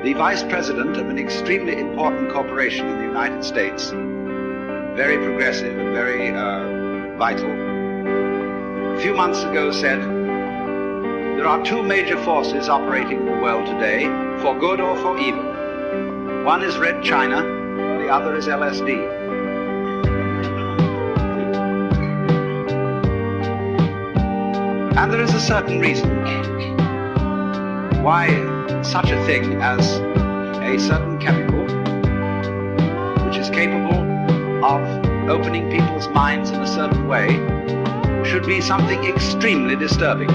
the vice president of an extremely important corporation in the United States, very progressive and very vital, a few months ago said, there are two major forces operating in the world today, for good or for evil. One is Red China, the other is LSD. And there is a certain reason why such a thing as a certain chemical, which is capable of opening people's minds in a certain way, should be something extremely disturbing.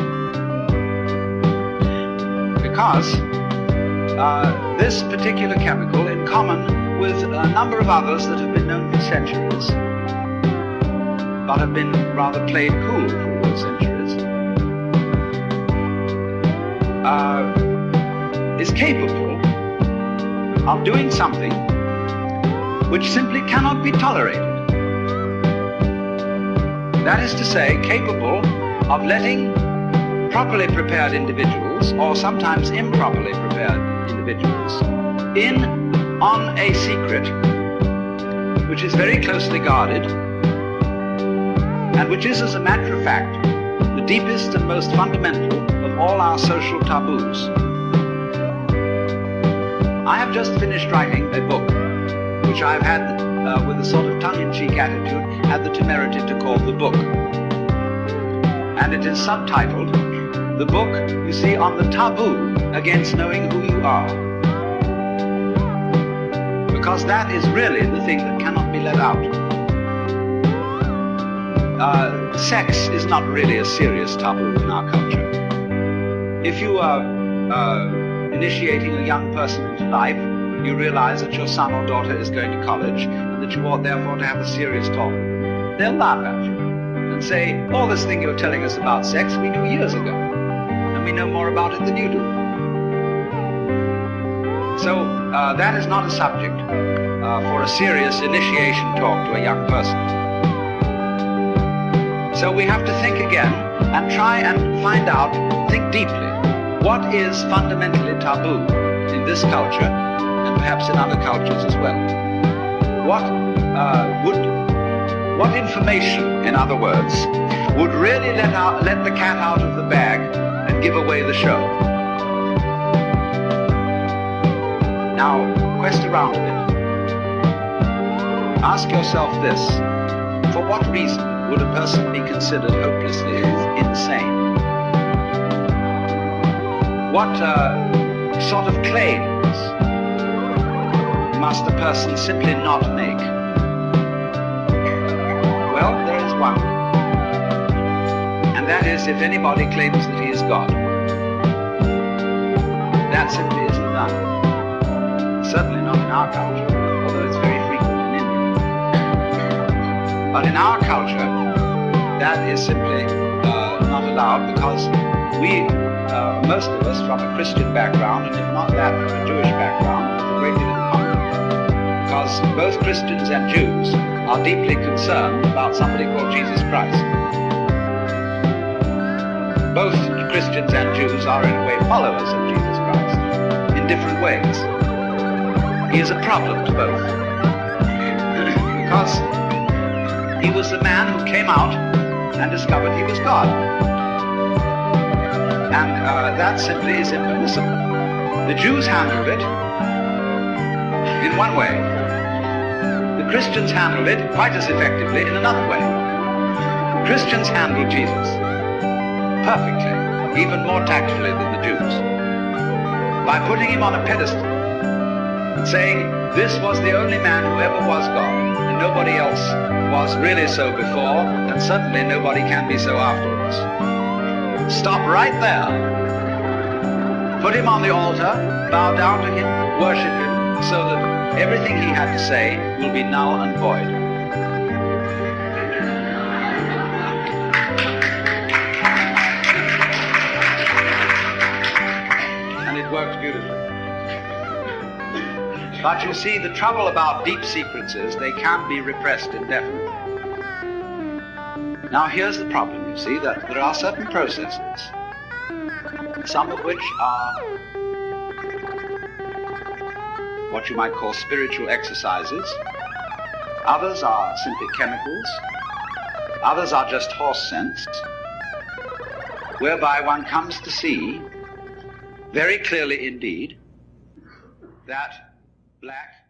Because this particular chemical, in common with a number of others that have been known for centuries, but have been rather played cool for those centuries, is capable of doing something which simply cannot be tolerated. That is to say, capable of letting properly prepared individuals, or sometimes improperly prepared individuals, in on a secret which is very closely guarded, and which is, as a matter of fact, the deepest and most fundamental of all our social taboos. I have just finished writing a book, which I've had, with a sort of tongue-in-cheek attitude, had the temerity to call The Book. And it is subtitled, The Book, you see, on the taboo against knowing who you are. Because that is really the thing that cannot be let out. Sex is not really a serious taboo in our culture. If you are initiating a young person into life, you realize that your son or daughter is going to college and that you ought therefore to have a serious talk with them. They'll laugh at you and say, all this thing you're telling us about sex we knew years ago, and we know more about it than you do. So that is not a subject for a serious initiation talk to a young person. So we have to think again and try and find out, think deeply, what is fundamentally taboo in this culture, and perhaps in other cultures as well. What information, in other words, would really let the cat out of the bag and give away the show? Now, quest around a bit. Ask yourself this: for what reason would a person be considered hopelessly insane? What sort of claims must a person simply not make? Well, there is one. And that is if anybody claims that he is God. That simply isn't done. Certainly not in our culture, although it's very frequent in India. But in our culture, that is simply not allowed, because we, most of us from a Christian background, and if not that, from a Jewish background, have a great deal in common. Because both Christians and Jews are deeply concerned about somebody called Jesus Christ. Both Christians and Jews are in a way followers of Jesus Christ, in different ways. He is a problem to both, because he was the man who came out and discovered he was God. And that simply is impermissible. The Jews handled it in one way. The Christians handled it quite as effectively in another way. Christians handled Jesus perfectly, even more tactfully than the Jews, by putting him on a pedestal and saying this was the only man who ever was God, and nobody else was really so before, and certainly nobody can be so afterwards. Stop right there. Put him on the altar, bow down to him, worship him, so that everything he had to say will be null and void. And it works beautifully. But you see, the trouble about deep secrets is they can't be repressed indefinitely. Now here's the problem, you see, that there are certain processes, some of which are what you might call spiritual exercises. Others are simply chemicals. Others are just horse sense, whereby one comes to see very clearly indeed that black